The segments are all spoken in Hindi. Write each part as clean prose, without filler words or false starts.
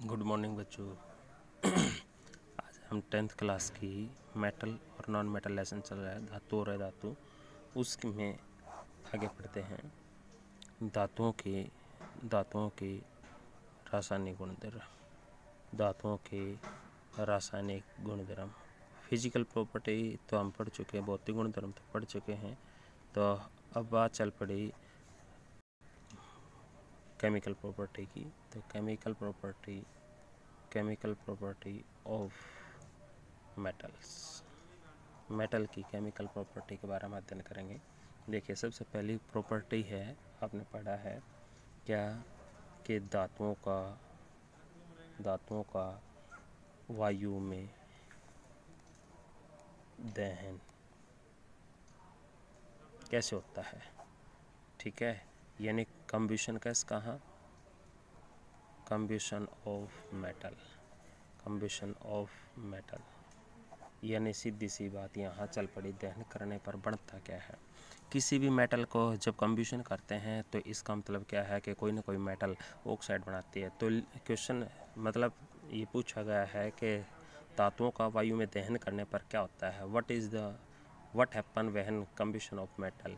गुड मॉर्निंग बच्चों। आज हम 10th क्लास की मेटल और नॉन मेटल लेसन चल रहा है, धातु और अधातु। उसमें आगे पढ़ते हैं धातुओं के रासायनिक गुणधर्म। फिजिकल प्रॉपर्टी तो हम पढ़ चुके हैं, भौतिक गुणधर्म तो पढ़ चुके हैं। तो अब बात चल पड़ी केमिकल प्रॉपर्टी की। तो केमिकल प्रॉपर्टी ऑफ मेटल की केमिकल प्रॉपर्टी के बारे में अध्ययन करेंगे। देखिए, सबसे पहली प्रॉपर्टी है, आपने पढ़ा है क्या कि धातुओं का वायु में दहन कैसे होता है। ठीक है, यानी कंबशन कैसे, कहाँ, कंबशन ऑफ मेटल, यानी सीधी सी बात यहाँ चल पड़ी, दहन करने पर बनता क्या है। किसी भी मेटल को जब कंबशन करते हैं तो इसका मतलब क्या है कि कोई ना कोई मेटल ऑक्साइड बनाती है। तो क्वेश्चन मतलब ये पूछा गया है कि धातुओं का वायु में दहन करने पर क्या होता है, what happen when combustion of metal.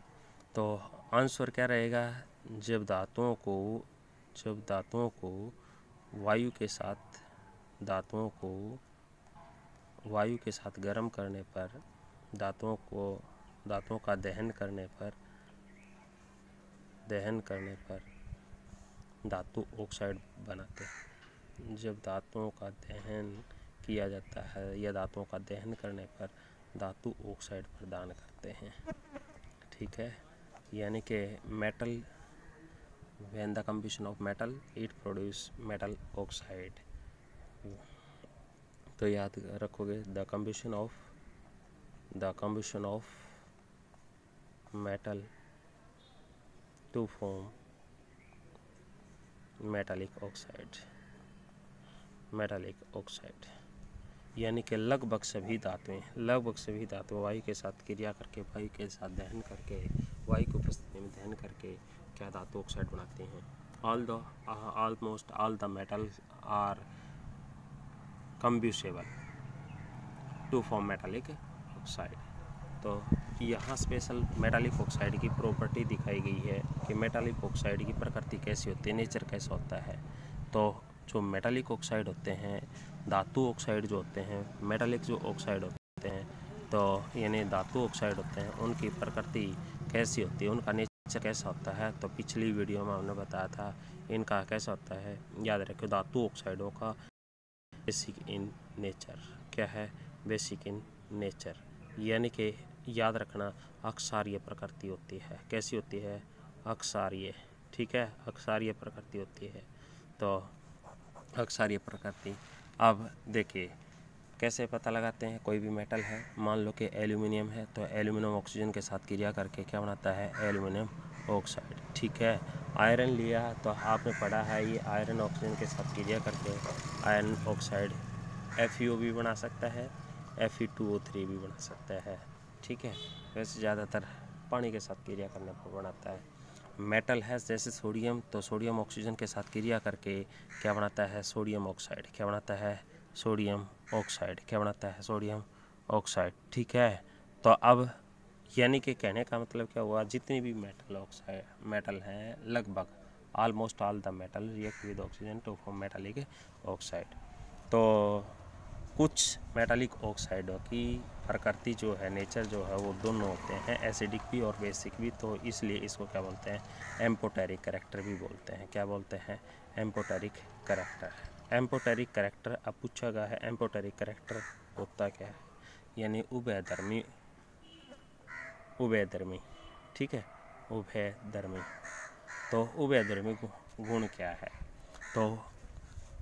तो आंसर क्या रहेगा, जब धातुओं को वायु के साथ गर्म करने पर, धातुओं का दहन करने पर धातु ऑक्साइड बनाते हैं। जब धातुओं का दहन किया जाता है या धातुओं का दहन करने पर धातु ऑक्साइड प्रदान करते हैं। ठीक है, यानी कि metal, when the combustion of metal it produce metal oxide. तो याद रखोगे, the combustion of metal to form metallic oxide, यानी कि लगभग सभी धातुएं वायु के साथ क्रिया करके, वायु के साथ दहन करके, वायु की उपस्थिति में दहन करके क्या धातु ऑक्साइड बनाती हैं। Almost all the metals are combustible to form metallic oxide. तो यहाँ स्पेशल मेटालिक ऑक्साइड की प्रॉपर्टी दिखाई गई है कि मेटालिक ऑक्साइड की प्रकृति कैसी होती है, नेचर कैसा होता है। तो जो मेटालिक ऑक्साइड होते हैं, धातु ऑक्साइड जो होते हैं, मेटालिक जो ऑक्साइड होते हैं, तो यानी धातु ऑक्साइड होते हैं, उनकी प्रकृति कैसी होती है, उनका नेचर कैसा होता है। तो पिछली वीडियो में हमने बताया था इनका कैसा होता है। याद रखो, धातु ऑक्साइडों का बेसिक इन नेचर क्या है, बेसिक इन नेचर, यानी कि याद रखना अक्षारीय प्रकृति होती है। कैसी होती है, अक्षारीय। ठीक है, अक्षारीय प्रकृति होती है। तो अक्षारीय प्रकृति, अब देखिए कैसे पता लगाते हैं। कोई भी मेटल है, मान लो कि एल्यूमिनियम है, तो एल्यूमिनियम ऑक्सीजन के साथ क्रिया करके क्या बनाता है, एल्यूमिनियम ऑक्साइड। ठीक है, आयरन लिया तो आपने पढ़ा है, ये आयरन ऑक्सीजन के साथ क्रिया करके आयरन ऑक्साइड FeO भी बना सकता है, Fe2O3 भी बना सकता है। ठीक है, वैसे ज़्यादातर पानी के साथ क्रिया करने पर बनाता है। मेटल है जैसे सोडियम, तो सोडियम ऑक्सीजन के साथ क्रिया करके क्या बनाता है, सोडियम ऑक्साइड। क्या बनाता है, सोडियम ऑक्साइड। ठीक है, तो अब यानी कि कहने का मतलब क्या हुआ, जितनी भी मेटल हैं, लगभग almost all the metal react with oxygen to form metallic oxide. तो कुछ मेटालिक ऑक्साइडों की प्रकृति जो है, नेचर जो है, वो दोनों होते हैं, एसिडिक भी और बेसिक भी। तो इसलिए इसको क्या बोलते हैं, एम्पोटेरिक कैरेक्टर भी बोलते हैं। क्या बोलते हैं, एम्पोटेरिक कैरेक्टर। अब पूछा गया है एम्पोटेरिक कैरेक्टर होता क्या है, यानी उभयधर्मी। ठीक है, उभयधर्मी। तो उभयधर्मी गुण क्या है, तो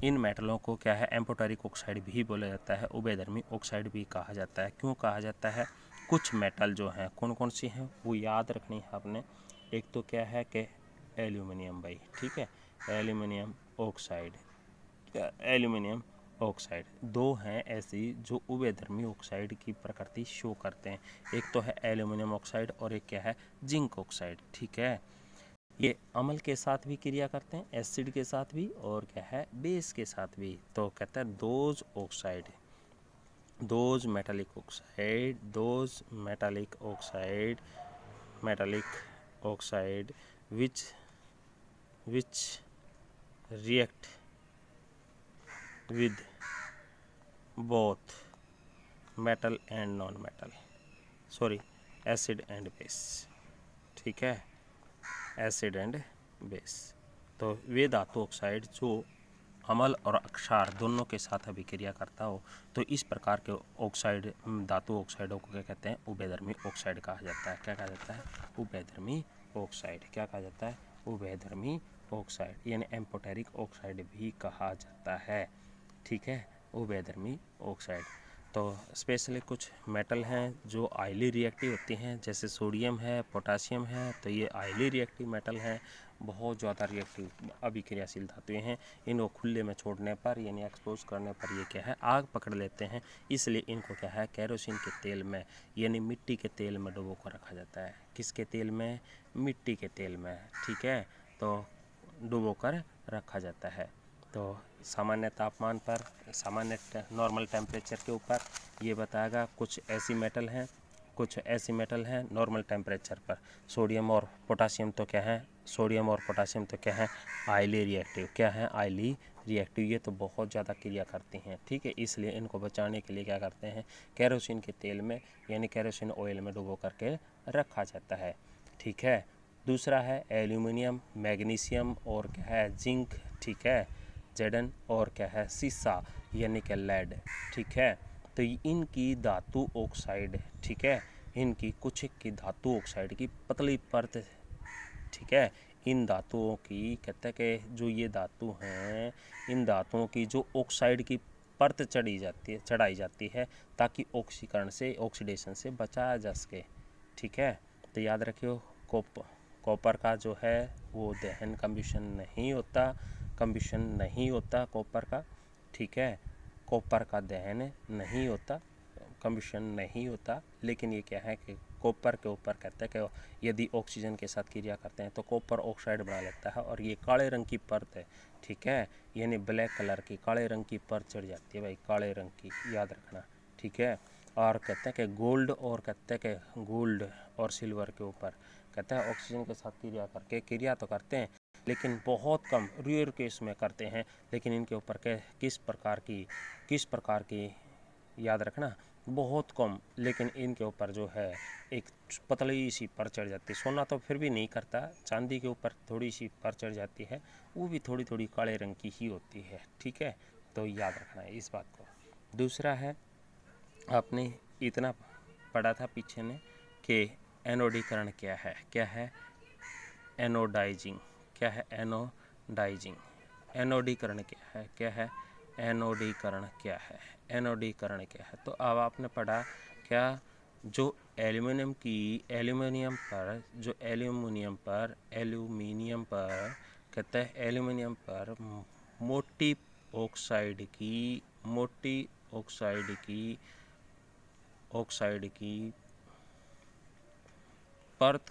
इन मेटलों को क्या है, एम्पोटेरिक ऑक्साइड भी बोला जाता है, उभयधर्मी ऑक्साइड भी कहा जाता है। क्यों कहा जाता है, कुछ मेटल जो हैं, कौन कौन सी हैं वो याद रखनी है आपने। एक तो क्या है कि एल्यूमिनियम भाई, ठीक है, एल्यूमिनियम ऑक्साइड। दो हैं ऐसी जो उभयधर्मी ऑक्साइड की प्रकृति शो करते हैं। एक तो है एल्यूमिनियम ऑक्साइड और एक क्या है, जिंक ऑक्साइड। ठीक है, ये अम्ल के साथ भी क्रिया करते हैं, एसिड के साथ भी, और क्या है, बेस के साथ भी। तो कहता है those metallic oxide which react with both metal and non-metal, acid and base. ठीक है, एसिड एंड बेस। तो वे धातु ऑक्साइड जो अम्ल और क्षार दोनों के साथ अभिक्रिया करता हो, तो इस प्रकार के ऑक्साइड, धातु ऑक्साइडों को क्या कहते हैं, उभयधर्मी ऑक्साइड कहा जाता है। क्या कहा जाता है? उभयधर्मी ऑक्साइड। क्या कहा जाता है? उभयधर्मी ऑक्साइड, यानी एम्फोटेरिक ऑक्साइड भी कहा जाता है। ठीक है, उभयधर्मी ऑक्साइड। तो स्पेशली कुछ मेटल हैं जो आयली रिएक्टिव होती हैं, जैसे सोडियम है, पोटासियम है। तो ये आयली रिएक्टिव मेटल हैं, बहुत ज़्यादा रिएक्टिव अभिक्रियाशील धातुएं हैं। इनको खुले में छोड़ने पर, यानी एक्सपोज करने पर ये क्या है, आग पकड़ लेते हैं। इसलिए इनको क्या है, केरोसिन के तेल में, यानी मिट्टी के तेल में डुबो कर रखा जाता है। किसके तेल में? मिट्टी के तेल में। ठीक है, तो डुबो कर रखा जाता है। तो सामान्य तापमान पर, सामान्य नॉर्मल टेम्परेचर के ऊपर ये बताएगा। कुछ ऐसी मेटल हैं नॉर्मल टेम्परेचर पर। सोडियम और पोटासियम तो क्या है, आयली रिएक्टिव। क्या है? Oily reactive. ये तो बहुत ज़्यादा क्रिया करती हैं। ठीक है, इसलिए इनको बचाने के लिए क्या करते हैं, केरोसिन के तेल में, यानी केरोसिन ऑयल में डुबो करके रखा जाता है। ठीक है, दूसरा है एल्यूमिनियम, मैग्नीशियम और क्या है, जिंक। ठीक है, जेडन, और क्या है, सीसा, यानी कि लेड। ठीक है, तो इनकी धातु ऑक्साइड, ठीक है, इनकी कुछ की धातु ऑक्साइड की पतली परत, ठीक है, इन धातुओं की कहते हैं कि जो ये धातु हैं, इन धातुओं की जो ऑक्साइड की परत चढ़ाई जाती है ताकि ऑक्सीडेशन से बचाया जा सके। ठीक है, तो याद रखियो, कॉपर का जो है वो दहन कम्बिशन नहीं होता कॉपर का। ठीक है, कॉपर का दहन नहीं होता, कम्बिशन नहीं होता। लेकिन ये क्या है कि कॉपर के ऊपर कहते हैं कि यदि ऑक्सीजन के साथ क्रिया करते हैं तो कॉपर ऑक्साइड बना लेता है, और ये काले रंग की परत है। ठीक है, यानी ब्लैक कलर की काले रंग की परत चढ़ जाती है भाई, काले रंग की, याद रखना। ठीक है, और कहते हैं कि गोल्ड और सिल्वर के ऊपर कहते हैं ऑक्सीजन के साथ क्रिया तो करते हैं, लेकिन बहुत कम रेयर केस में करते हैं। लेकिन इनके ऊपर किस प्रकार की याद रखना, बहुत कम। लेकिन इनके ऊपर जो है एक पतली सी पर चढ़ जाती है। सोना तो फिर भी नहीं करता, चांदी के ऊपर थोड़ी सी पर चढ़ जाती है, वो भी थोड़ी थोड़ी काले रंग की ही होती है। ठीक है, तो याद रखना है इस बात को। दूसरा है, आपने इतना पढ़ा था पीछे में कि एनोडीकरण क्या है, एनोडाइजिंग। क्या है? एनोडाइजिंग। एनोडीकरण क्या है, एनोडीकरण क्या है। तो अब आपने पढ़ा क्या, जो एल्यूमिनियम पर मोटी ऑक्साइड की परत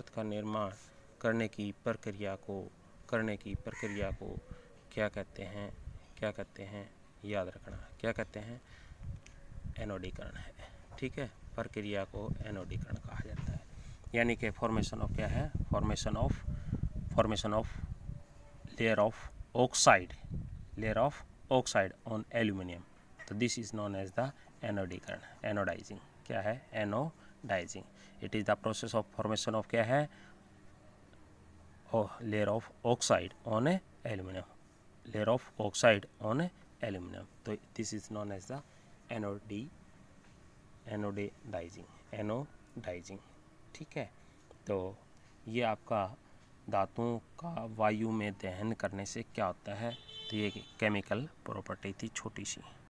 का निर्माण करने की प्रक्रिया को क्या कहते हैं, याद रखना, क्या कहते हैं, एनोडीकरण है। ठीक है, प्रक्रिया को एनोडीकरण कहा जाता है। यानी कि फॉर्मेशन ऑफ क्या है, formation of layer of oxide on aluminium. तो this is known as the anodising. क्या है? Anodising. It is the process of formation of क्या है, layer of oxide on aluminium, तो this is known as the anodising. ठीक है, तो ये आपका धातुओं का वायु में दहन करने से क्या होता है, तो ये केमिकल प्रॉपर्टी थी छोटी सी।